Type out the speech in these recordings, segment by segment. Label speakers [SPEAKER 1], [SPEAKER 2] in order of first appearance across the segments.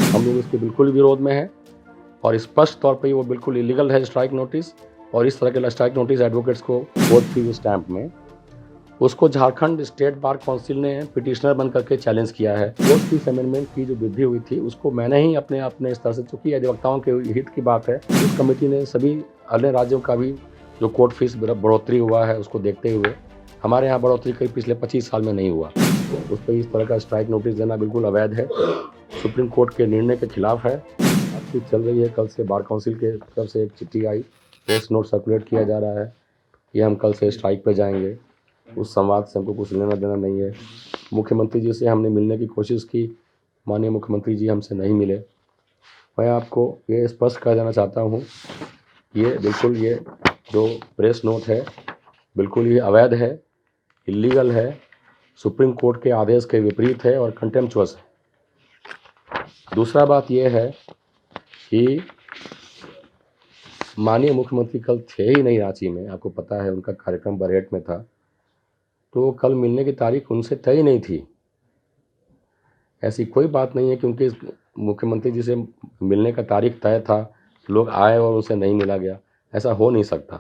[SPEAKER 1] हम लोग इसके बिल्कुल विरोध में हैं और स्पष्ट तौर पे वो बिल्कुल इलीगल है स्ट्राइक नोटिस। और इस तरह के स्ट्राइक नोटिस एडवोकेट्स को कोर्ट फीस स्टैंप में उसको झारखंड स्टेट बार काउंसिल ने पिटिशनर बन करके चैलेंज किया है। कोर्ट फीस अमेंडमेंट की जो वृद्धि हुई थी उसको मैंने ही अपने स्तर से, चूंकि अधिवक्ताओं के हित की बात है, इस कमेटी ने सभी अन्य राज्यों का भी जो कोर्ट फीस बढ़ोतरी हुआ है उसको देखते हुए, हमारे यहाँ बढ़ोतरी कई पिछले 25 साल में नहीं हुआ, उस पर इस तरह का स्ट्राइक नोटिस देना बिल्कुल अवैध है, सुप्रीम कोर्ट के निर्णय के खिलाफ है। बातचीत चल रही है, कल से बार काउंसिल के तरफ से एक चिट्ठी आई, प्रेस नोट सर्कुलेट किया जा रहा है कि हम कल से स्ट्राइक पे जाएंगे। उस संवाद से हमको कुछ लेना देना नहीं है। मुख्यमंत्री जी से हमने मिलने की कोशिश की, माननीय मुख्यमंत्री जी हमसे नहीं मिले। मैं आपको ये स्पष्ट कर देना चाहता हूँ, ये जो प्रेस नोट है बिल्कुल ये अवैध है, इलीगल है, सुप्रीम कोर्ट के आदेश के विपरीत है और कंटेम्पचुअस है। दूसरा बात यह है कि माननीय मुख्यमंत्री कल थे ही नहीं रांची में, आपको पता है उनका कार्यक्रम बरहेट में था, तो कल मिलने की तारीख उनसे तय नहीं थी। ऐसी कोई बात नहीं है क्योंकि मुख्यमंत्री जी से मिलने का तारीख तय था, लोग आए और उनसे नहीं मिला गया, ऐसा हो नहीं सकता।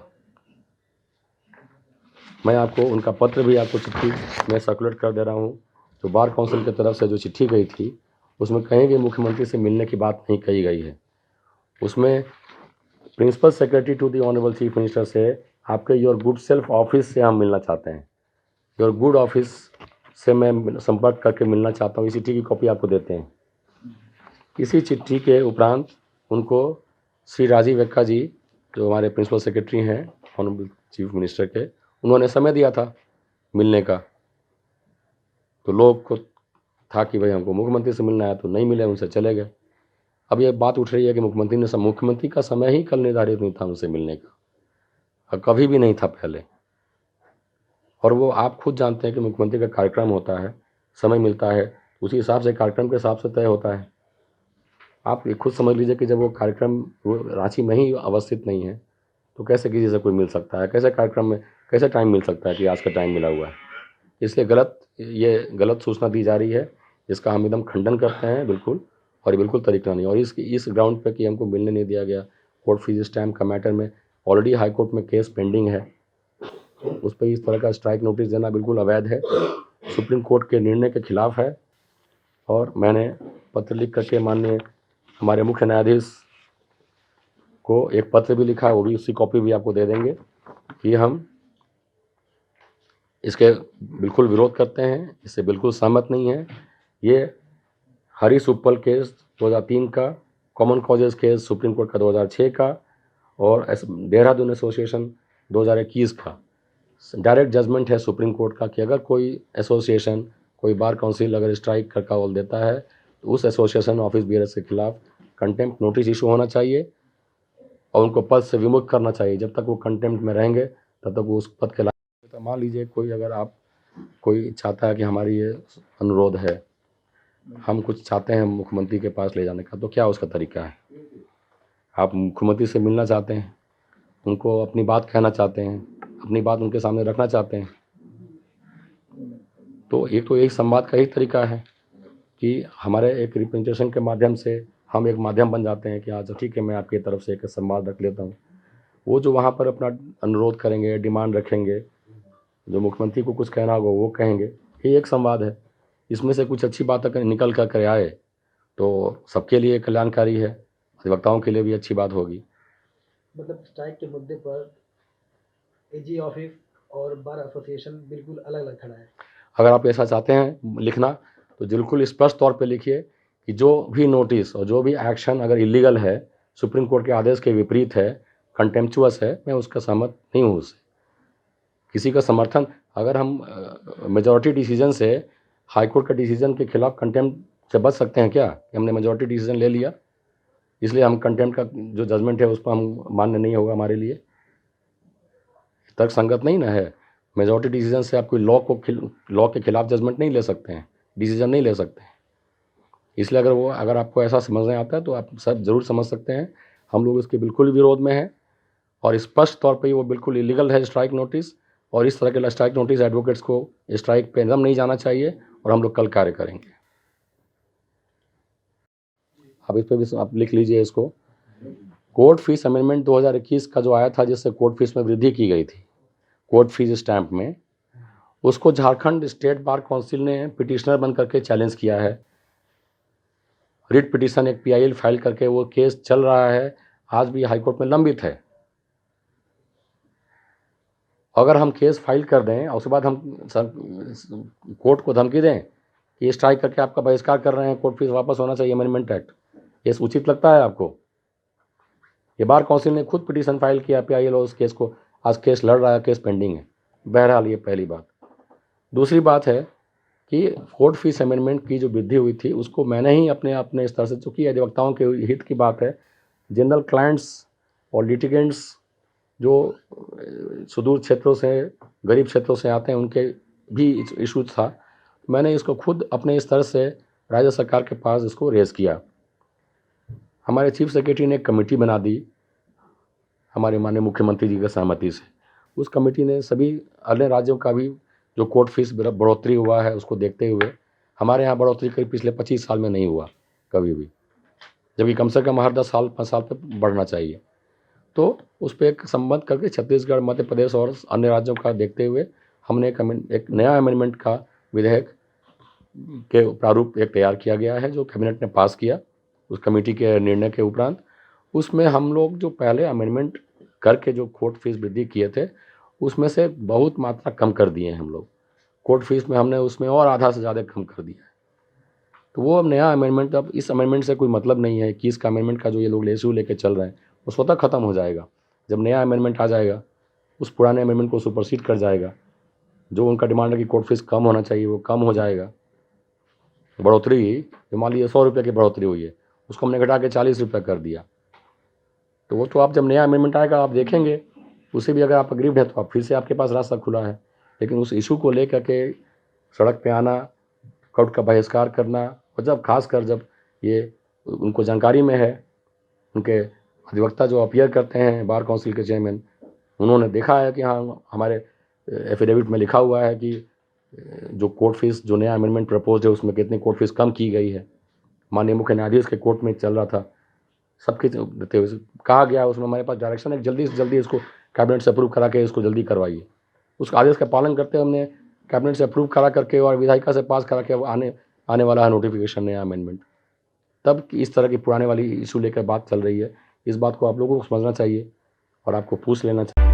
[SPEAKER 1] मैं आपको उनका पत्र भी आपको चिट्ठी में सर्कुलेट कर दे रहा हूँ। जो बार काउंसिल की तरफ से जो चिट्ठी गई थी उसमें कहीं भी मुख्यमंत्री से मिलने की बात नहीं कही गई है। उसमें principal secretary to the honourable chief minister से आपके योर गुड सेल्फ ऑफिस से हम मिलना चाहते हैं, योर गुड ऑफिस से मैं संपर्क करके मिलना चाहता हूँ, इस चिट्ठी की कॉपी आपको देते हैं। इसी चिट्ठी के उपरांत उनको श्री राजीव एक्का जी जो हमारे प्रिंसिपल सेक्रेटरी हैं ऑनरेबल चीफ मिनिस्टर के, उन्होंने समय दिया था मिलने का। तो लोग को था कि भाई हमको मुख्यमंत्री से मिलना है, तो नहीं मिले, उनसे चले गए। अब ये बात उठ रही है कि मुख्यमंत्री का समय ही कल निर्धारित नहीं था उनसे मिलने का, और कभी भी नहीं था पहले। और वो आप खुद जानते हैं कि मुख्यमंत्री का कार्यक्रम होता है, समय मिलता है, उसी हिसाब से कार्यक्रम के हिसाब से तय होता है। आप ये खुद समझ लीजिए कि जब वो कार्यक्रम वो रांची में ही अवस्थित नहीं है तो कैसे किसी से कोई मिल सकता है, कैसे कार्यक्रम में कैसे टाइम मिल सकता है कि आज का टाइम मिला हुआ है। इसलिए ये गलत सूचना दी जा रही है, जिसका हम एकदम खंडन करते हैं बिल्कुल, और ये बिल्कुल तरीका नहीं। और इस ग्राउंड पे कि हमको मिलने नहीं दिया गया, कोर्ट फीस स्टैम्प का मैटर में ऑलरेडी हाई कोर्ट में केस पेंडिंग है, उस पर इस तरह का स्ट्राइक नोटिस देना बिल्कुल अवैध है, सुप्रीम कोर्ट के निर्णय के खिलाफ है। और मैंने पत्र लिख करके माननीय हमारे मुख्य न्यायाधीश को एक पत्र भी लिखा है, वो भी उसकी कॉपी भी आपको दे देंगे कि हम इसके बिल्कुल विरोध करते हैं, इससे बिल्कुल सहमत नहीं है। ये हरीश उपल केस 2003 का, common causes case supreme court का 2006 का, और देहरादून एसोसिएशन 2021 का डायरेक्ट जजमेंट है सुप्रीम कोर्ट का कि अगर कोई एसोसिएशन, कोई बार काउंसिल अगर स्ट्राइक का कॉल देता है तो उस एसोसिएशन ऑफिस बियरर्स के खिलाफ कंटेम्प्ट नोटिस इशू होना चाहिए और उनको पद से विमुक्त करना चाहिए। जब तक वो कंटेम्प्ट में रहेंगे तब तक वो उस पद के लायक। तो मान लीजिए कोई चाहता है कि हमारी ये अनुरोध है, हम कुछ चाहते हैं मुख्यमंत्री के पास ले जाने का, तो क्या उसका तरीका है? आप मुख्यमंत्री से मिलना चाहते हैं, उनको अपनी बात कहना चाहते हैं, अपनी बात उनके सामने रखना चाहते हैं, तो एक संवाद का ही तरीका है कि हमारे एक रिप्रेजेंटेशन के माध्यम से हम एक माध्यम बन जाते हैं कि हाँ ठीक है, मैं आपकी तरफ से एक संवाद रख लेता हूँ। वो जो वहाँ पर अपना अनुरोध करेंगे, डिमांड रखेंगे, जो मुख्यमंत्री को कुछ कहना होगा वो कहेंगे, ये एक संवाद है। इसमें से कुछ अच्छी बात अगर निकल कर आए तो सबके लिए कल्याणकारी है, अधिवक्ताओं के लिए भी अच्छी बात होगी।
[SPEAKER 2] मतलब स्ट्राइक के मुद्दे पर एजी ऑफिस और बार एसोसिएशन बिल्कुल अलग अलग खड़ा है।
[SPEAKER 1] अगर आप ऐसा चाहते हैं लिखना तो बिल्कुल स्पष्ट तौर पे लिखिए कि जो भी नोटिस और जो भी एक्शन अगर इलीगल है, सुप्रीम कोर्ट के आदेश के विपरीत है, कंटेम्पचुअस है, मैं उसका सहमत नहीं हूँ उससे। किसी का समर्थन, अगर हम मेजॉरिटी डिसीजन से हाई कोर्ट का डिसीजन के खिलाफ कंटेम्प्ट से बच सकते हैं क्या कि हमने मेजॉरिटी डिसीजन ले लिया इसलिए हम कंटेम्प्ट का जो जजमेंट है उस पर हम मान्य नहीं होगा हमारे लिए? तर्क संगत नहीं ना है। मेजॉरिटी डिसीजन से आप कोई लॉ के खिलाफ जजमेंट नहीं ले सकते हैं, डिसीजन नहीं ले सकते हैं। इसलिए अगर आपको ऐसा समझ में आता है तो आप सब ज़रूर समझ सकते हैं, हम लोग इसके बिल्कुल विरोध में हैं और स्पष्ट तौर पे वो बिल्कुल इलीगल है स्ट्राइक नोटिस। और इस तरह के स्ट्राइक नोटिस एडवोकेट्स को स्ट्राइक पे एकदम नहीं जाना चाहिए और हम लोग कल कार्य करेंगे। आप इस पर भी आप लिख लीजिए इसको। कोर्ट फीस अमेंडमेंट 2021 का जो आया था, जिससे कोर्ट फीस में वृद्धि की गई थी, कोर्ट फीस स्टैंप में, उसको झारखंड स्टेट बार काउंसिल ने पिटिशनर बन करके चैलेंज किया है। रिट पिटिशन एक PIL फाइल करके वो केस चल रहा है, आज भी हाईकोर्ट में लंबित है। अगर हम केस फाइल कर दें और उसके बाद हम कोर्ट को धमकी दें कि स्ट्राइक करके आपका बहिष्कार कर रहे हैं, कोर्ट फीस वापस होना चाहिए अमेंडमेंट एक्ट, ये उचित लगता है आपको? ये बार काउंसिल ने खुद पिटीशन फाइल किया PIL और उस केस को, आज केस लड़ रहा है, केस पेंडिंग है। बहरहाल ये पहली बात। दूसरी बात है कि कोर्ट फीस अमेंडमेंट की जो वृद्धि हुई थी उसको मैंने ही अपने स्तर से, चूँकि अधिवक्ताओं के हित की बात है, जनरल क्लाइंट्स और लिटिगेंट्स जो सुदूर क्षेत्रों से, गरीब क्षेत्रों से आते हैं, उनके भी इशूज था, मैंने इसको खुद अपने स्तर से राज्य सरकार के पास इसको रेज़ किया। हमारे चीफ सेक्रेटरी ने एक कमेटी बना दी हमारे माननीय मुख्यमंत्री जी की सहमति से। उस कमेटी ने सभी अन्य राज्यों का भी जो कोर्ट फीस बढ़ोतरी हुआ है उसको देखते हुए, हमारे यहाँ बढ़ोतरी करीब पिछले 25 साल में नहीं हुआ कभी भी, जबकि कम से कम हर 10 साल 5 साल पे बढ़ना चाहिए। तो उस पर एक संबंध करके छत्तीसगढ़, मध्य प्रदेश और अन्य राज्यों का देखते हुए हमने एक नया अमेंडमेंट का विधेयक के प्रारूप एक तैयार किया गया है, जो कैबिनेट ने पास किया उस कमेटी के निर्णय के उपरांत। उसमें हम लोग जो पहले अमेंडमेंट करके जो कोर्ट फीस वृद्धि किए थे, उसमें से बहुत मात्रा कम कर दिए हैं हम लोग। कोर्ट फीस में हमने उसमें और आधा से ज़्यादा कम कर दिया है। तो वो अब नया अमेंडमेंट, अब इस अमेंडमेंट से कोई मतलब नहीं है। 21 का अमेंडमेंट का जो ये लोग इशू लेके चल रहे हैं वो स्वतः ख़त्म हो जाएगा। जब नया अमेंडमेंट आ जाएगा, उस पुराने अमेंडमेंट को सुपरसीड कर जाएगा। जो उनका डिमांड है कि कोर्ट फीस कम होना चाहिए, वो कम हो जाएगा। बढ़ोतरी, जो मान लीजिए 100 रुपये की बढ़ोतरी हुई है, उसको हमने घटा के 40 रुपये कर दिया। तो वो तो आप जब नया अमेंडमेंट आएगा आप देखेंगे, उसे भी अगर आप अग्रीव्ड है तो आप फिर से आपके पास रास्ता खुला है। लेकिन उस इशू को लेकर के सड़क पे आना, कोर्ट का बहिष्कार करना, और जब खासकर जब ये उनको जानकारी में है, उनके अधिवक्ता जो अपीयर करते हैं बार काउंसिल के चेयरमैन, उन्होंने देखा है कि हाँ, हमारे एफिडेविट में लिखा हुआ है कि जो कोर्ट फीस, जो नया अमेंडमेंट प्रपोज है, उसमें कितनी कोर्ट फीस कम की गई है। माननीय मुख्य न्यायाधीश के कोर्ट में चल रहा था, सबके देते हुए कहा गया, उसमें हमारे पास डायरेक्शन है जल्दी से जल्दी इसको कैबिनेट से अप्रूव करा के इसको जल्दी करवाइए। उस आदेश का पालन करते हुए हमने कैबिनेट से अप्रूव करा करके और विधायिका से पास करा के आने वाला है नोटिफिकेशन, नया अमेंडमेंट। तब इस तरह की पुराने वाली इशू लेकर बात चल रही है। इस बात को आप लोगों को समझना चाहिए और आपको पूछ लेना चाहिए।